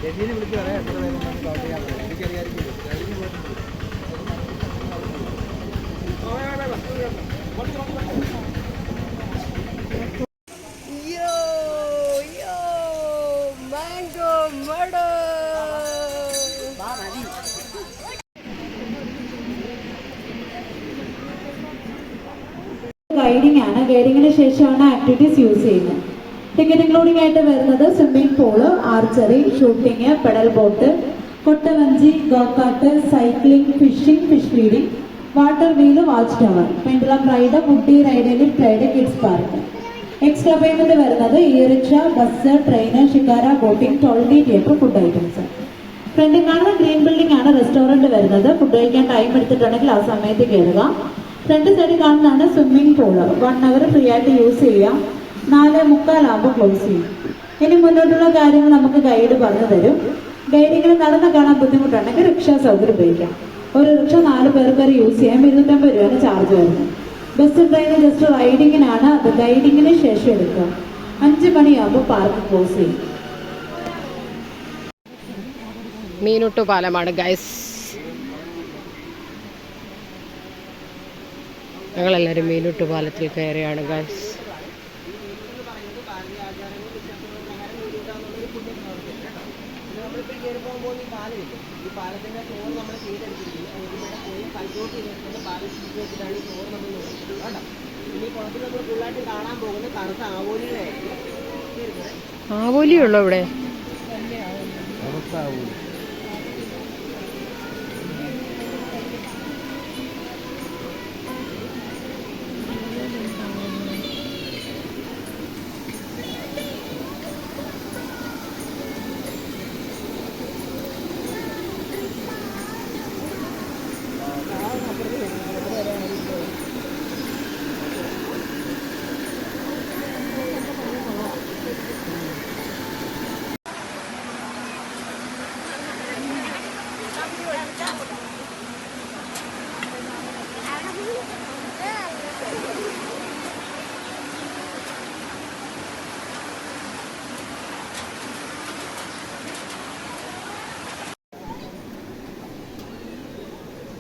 ജെന്നിനെ വിളിച്ച് പറയാം എത്ര പേരുണ്ടെന്ന് കൗണ്ട് ചെയ്യാൻ പറ്റും. എനിക്കറിയാമായിരിക്കും. ഗൈഡിംഗ് ആണ്. ഗൈഡിങ്ങിന് ശേഷമാണ് ആക്ടിവിറ്റീസ് യൂസ് ചെയ്യുന്നത്. ടിക്കറ്റ് ഇൻക്ലൂഡിംഗ് ആയിട്ട് വരുന്നത് swimming pool, archery, shooting, pedal boat, കൊട്ടവഞ്ചി, go kart, cycling, fishing, fish feeding, water wheel, watch tower, pendulum ride, മുട്ടി ride, lift ride, kids park. Extra payment വരുന്നത് e rickshaw, bus, train, shikara, boating, toilet, theatre, food items. ഫ്രണ്ടിൽ കാണുന്ന green building ആണ് restaurant വരുന്നത്. Food കഴിക്കാൻ time എടുത്തിട്ടുണ്ടെങ്കിൽ ആ സമയത്ത് കയറുക. ഫ്രണ്ട് സൈഡിൽ കാണുന്നതാണ് സ്വിമ്മിംഗ് പൂള്. 1 അവർ ഫ്രീ ആയിട്ട് യൂസ് ചെയ്യാം. 4:45 ക്ലോസ് ചെയ്യും. ഇനി മുന്നോട്ടുള്ള കാര്യങ്ങൾ നമുക്ക് ഗൈഡ് പറഞ്ഞു തരും. ഗൈഡിങ്ങിന് നടന്ന് കാണാൻ ബുദ്ധിമുട്ടുണ്ടെങ്കിൽ റിക്ഷ സൗകര്യം ഉപയോഗിക്കാം. ഒരു റിക്ഷ 4 പേർക്ക് വരെ യൂസ് ചെയ്യാം. 250 രൂപയാണ് ചാർജ് വരുന്നത്. ബസ് ട്രെയിന് ജസ്റ്റ് റൈഡിങ്ങിനാണ്. അത് ഗൈഡിങ്ങിന് ശേഷം എടുക്കുക. 5 മണിയാകുമ്പോൾ പാർക്ക് ക്ലോസ് ചെയ്യും. മീനുട്ടു പാലമാണ് ഗൈസ്. ഞങ്ങളെല്ലാവരും മീനുട്ടു പാലത്തിൽ കയറിയാണ് ഗൈസ്. ഈ പാലത്തിന്റെ ഫ്ലോർ നമ്മൾ ചെയ്തെടുത്തിരിക്കുന്നത് കൺട്രോൾ ചെയ്തെടുക്കുന്ന പാലം വെച്ചിട്ടാണ് ഈ ഫ്ലോർ നമ്മൾ നോക്കുന്നത് കേട്ടോ. ഇനി കുളത്തിൽ നമ്മൾ ഫുള്ളായിട്ട് കാണാൻ പോകുന്നത് കറുത്ത ആവോലികളായിരിക്കും. ആവോലിയുള്ളൂ ഇവിടെ.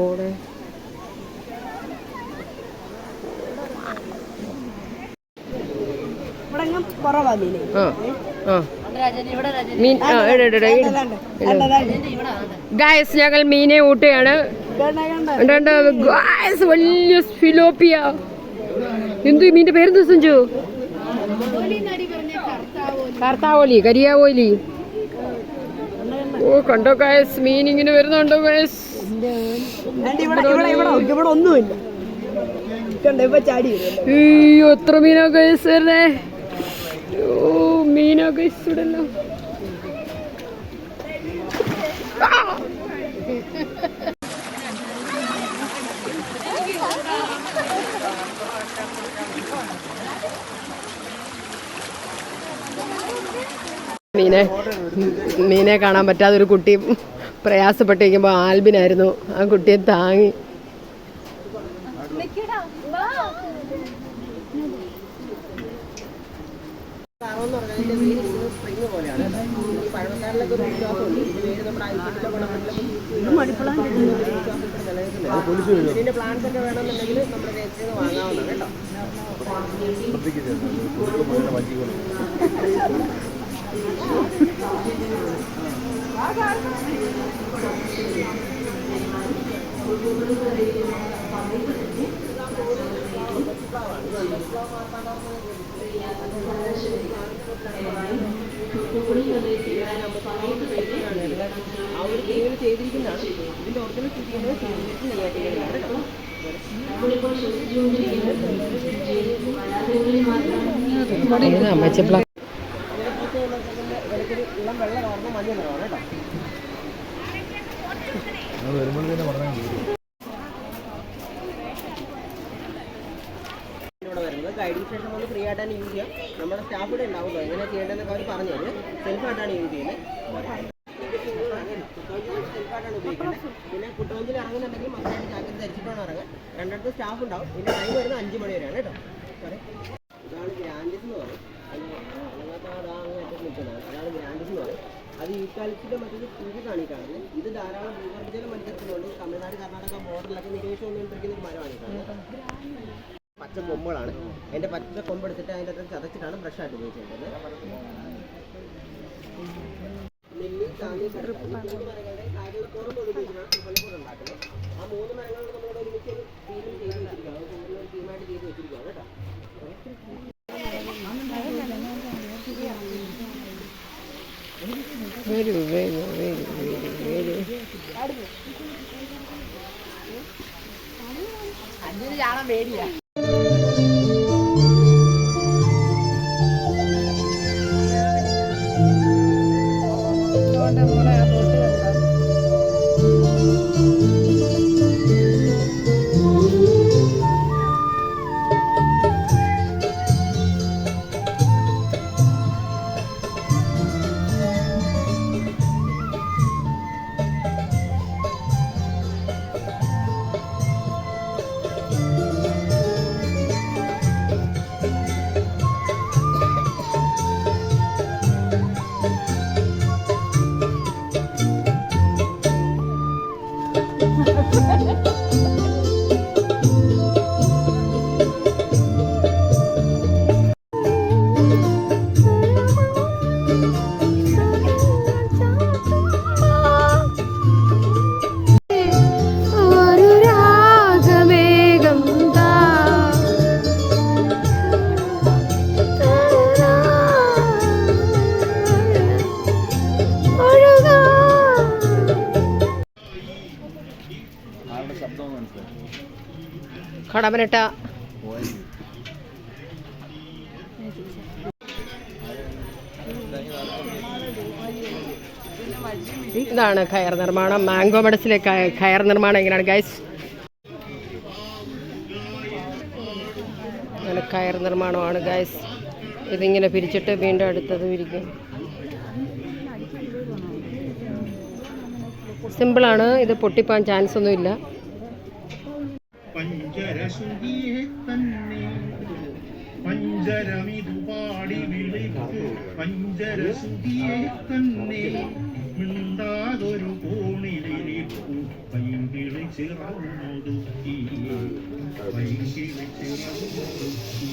ഓടെ ഗായ്സ് ഞങ്ങൾ മീനെ ഊട്ടുകയാണ്. വലിയ ഫിലോപ്പിയ. എന്തു മീന്റെ പേരെന്ത് സഞ്ജു? കർത്താവോലി, കരിയാവോലി. ഓ കണ്ടോ ഗായ്സ്, മീൻ ഇങ്ങനെ വരുന്നുണ്ടോ ഗായ്സ്? അയ്യോ എത്ര മീനോ ഗൈസ് വരുന്നേ. ഓ മീനോ ഗൈസ് ഇവിടെല്ലോ. മീനെ കാണാൻ പറ്റാതെ ഒരു കുട്ടി പ്രയാസപ്പെട്ടിരിക്കുമ്പോൾ ആൽബിനായിരുന്നു ആ കുട്ടിയെ താങ്ങി. സ്പ്രിങ് പോലെയാണ്. ഈ പഴമക്കാരിലൊക്കെ ഒരു വിശ്വാസമുണ്ട്. ഇതിന് പേര് നമ്മുടെ ഐശ്വര്യത്തിലോ ഇതിന്റെ പ്ലാന്റ്സ് ഒക്കെ വേണമെന്നുണ്ടെങ്കിൽ നമ്മുടെ രജിസ്റ്ററിൽ നിന്ന് വാങ്ങാവുന്നതാണ് കേട്ടോ. ആ ഒരു ടീമിൽ ചെയ്തിരിക്കുന്നതാണ്. ഇതിന്റെ ഒറിജിനൽ ചെയ്തിരിക്കുന്നത് കേട്ടോ. ഇളം വെള്ള കളർന്ന് മഞ്ഞ നിറമാണ് കേട്ടോ. ഗൈഡിംഗ് സെഷൻ നമ്മൾ ഫ്രീ ആയിട്ടാണ് യൂസ് ചെയ്യാം. നമ്മുടെ സ്റ്റാഫ് ഇവിടെ ഉണ്ടാവുമല്ലോ, എങ്ങനെ ചെയ്യേണ്ടതെന്നൊക്കെ അവർ പറഞ്ഞു തരും. സെൽഫായിട്ടാണ് യൂസ് ചെയ്യുന്നത്. സെൽഫായിട്ടാണ് ഉപയോഗിക്കുന്നത്. പിന്നെ കുട്ടവഞ്ചിൽ ഇറങ്ങുന്നുണ്ടെങ്കിൽ മക്കളായിട്ട് ജാക്കറ്റ് ധരിച്ചിട്ടാണ് ഇറങ്ങുക. രണ്ടിടത്ത് സ്റ്റാഫ് ഉണ്ടാവും. പിന്നെ ടൈം വരുന്നത് 5 മണി വരെയാണ് കേട്ടോ. ഇതാണ് ഗ്രാൻഡിസ് എന്ന് പറയും. നിൽക്കുന്നതാണ്. അതാണ് ഗ്രാൻഡിസ് എന്ന് പറയും. അത് യൂക്കാലിപ്സിന്റെ മറ്റൊരു കുരുക്കാണ് ഈ കാണുന്നത്. ഇത് ധാരാളം ഭൂഗർഭജല മത്സരത്തിലുണ്ട്. തമിഴ്നാട് കർണാടക ബോർഡറിലൊക്കെ നിരീക്ഷണം കൊണ്ടിരിക്കുന്ന ഒരു മരമാണ് ഈ കാണുന്നത്. പച്ച കൊമ്പുകളാണ്. അതിന്റെ പച്ച കൊമ്പെടുത്തിട്ട് അതിൻ്റെ അകത്ത് ചതച്ചിട്ടാണ് ബ്രഷായിട്ട് ഉപയോഗിച്ചിട്ടുള്ളത്. നെല്ലി, ചാന്തി, മൂന്ന് മരങ്ങളുടെ കായ്കളുടെ പുറം ഉപയോഗിച്ചിട്ടാണ് തുപ്പലിപ്പൊടി ഉണ്ടാക്കുന്നത്. ആ 3 മരങ്ങൾ നമ്മളോട് ഒരുമിച്ച് ഒരു ടീമിൽ ചെയ്ത് വെച്ചിരിക്കുകയാണ്. ഒരു ടീമായിട്ട് ചെയ്ത് വെച്ചിരിക്കുകയാണ് കേട്ടോ. അഞ്ചിന് ചാടാൻ പേടിയാ. കടമനിട്ട ഇതാണ് കയർ നിർമ്മാണം. മാംഗോ മെഡസിലെ കയർ നിർമ്മാണം എങ്ങനെയാണ് ഗൈസ്? അങ്ങനെ കയർ നിർമ്മാണമാണ് ഗൈസ്. ഇതിങ്ങനെ പിരിച്ചിട്ട് വീണ്ടും അടുത്തത് വിരിക്കും. സിമ്പിളാണ്. ഇത് പൊട്ടിപ്പോൻ ചാൻസ് ഒന്നുമില്ല. പഞ്ചരസുതിയെ തന്നെ പഞ്ചരമിതുപാടി വിളിക്കു പഞ്ചരസുതിയെ തന്നെ മിണ്ടാതൊരു കോണിലിരിക്കു പൈങ്കിളിച്ചിറങ്ങൊതുക്കി പൈങ്കിളിച്ചിറങ്ങൊതുക്കി.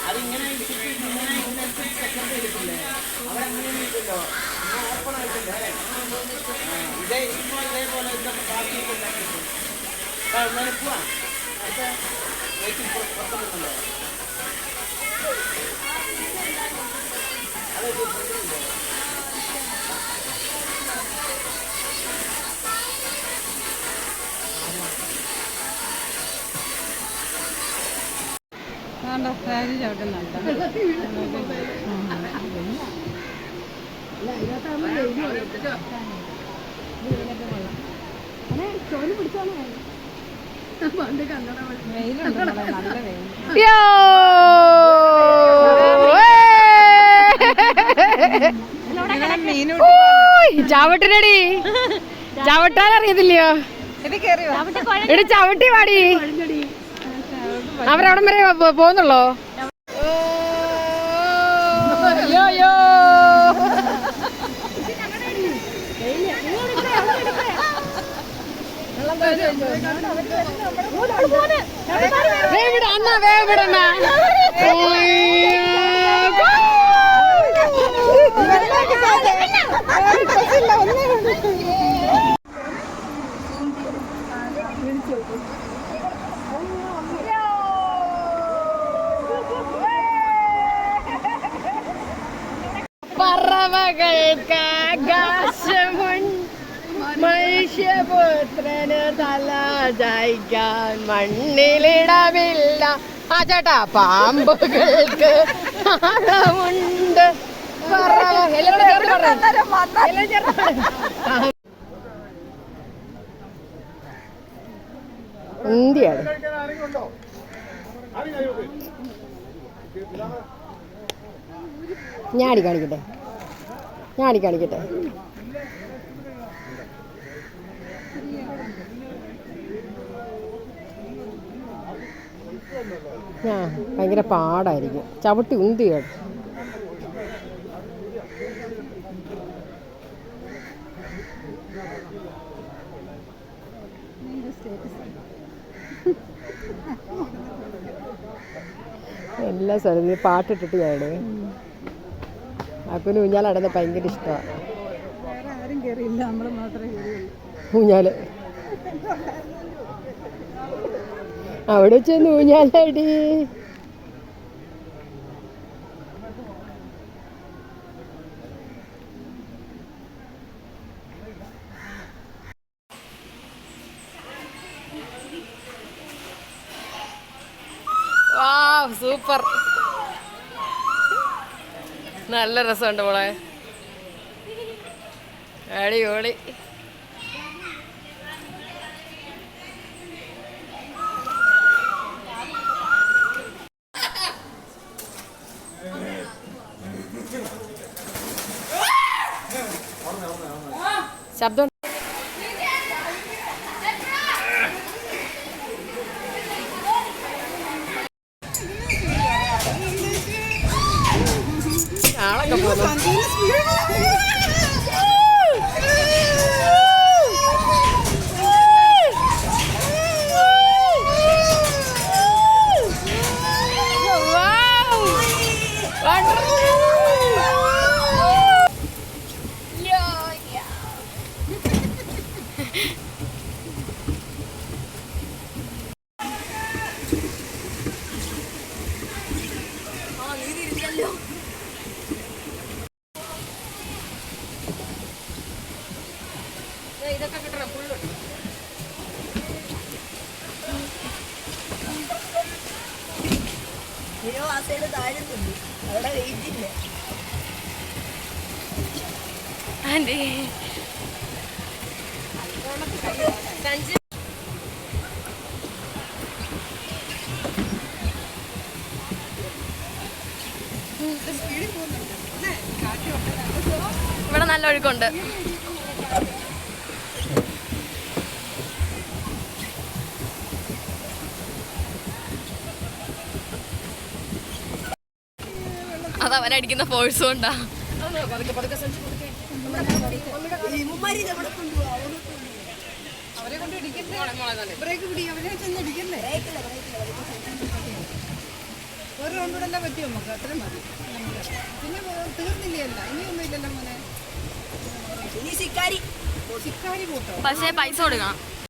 അതിങ്ങനെ സെക്കൻഡ് എടുക്കില്ലേ? അവിടെ അങ്ങനെ ഇരിക്കുമല്ലോ, ഓപ്പൺ ആയിട്ടില്ലേ? ഇതേപോലെ ബാക്കിയൊക്കെ ഉണ്ടാക്കിയിട്ട് പോവാം. അടുത്ത വെയിറ്റിംഗ് പുറത്തുണ്ടല്ലോ. അതെ പുറത്തുണ്ടോ? യോ ചവിട്ടിനടി ചവിട്ടാൻ അറിയത്തില്ലയോ എടി ചവിട്ടി പാടി അവരവിടം വരെ പോകുന്നുള്ളോ യോ യോ വേവിട വേവിടണ പറവകൾക്ക് ആകാശമുണ്ട് മനുഷ്യപുത്രന് തല ജയിക്കാൻ മണ്ണിലിടമില്ല ആ ചേട്ടാ പാമ്പുകൾക്ക് ആഴമുണ്ട് ഇന്ത്യയാണ് ഞാടി കാണിക്കട്ടെ ഭയങ്കര പാടായിരിക്കും ചവിട്ടി ഉന്തി കേട്ടോ എല്ലാ സ്ഥലത്തും പാട്ടിട്ടിട്ട് ഞാനിടുവേ അപ്പന് ഊഞ്ഞാലടന്ന് ഭയങ്കര ഇഷ്ടമാണ് ഊഞ്ഞാല് അവിടെ ചെന്ന് ഊഞ്ഞാലടി സൂപ്പർ നല്ല രസമുണ്ട് മോളെ അടിപൊളി ശബ്ദം ആളൊക്കെ പോകുന്നു ഇതൊക്കെ കിട്ടണം ഫുള്ള് ആ സൈഡ് താഴത്തുണ്ട് അവിടെ വെയിറ്റ് ഇല്ല ഇവിടെ നല്ല ഒഴുക്കുണ്ട് അതവനടിക്കുന്ന ഫോഴ്സ് കൊണ്ടാ ഒരു റൗണ്ടൂടെ പറ്റിയോ നമുക്ക് അത്രയും മതി പിന്നെ തീർന്നില്ലല്ലോ ഇനിയൊന്നും ഇല്ലല്ലോ മോനെ ഇനി സിക്കാരി പോട്ടോ പക്ഷേ പൈസ കൊടുക്കണം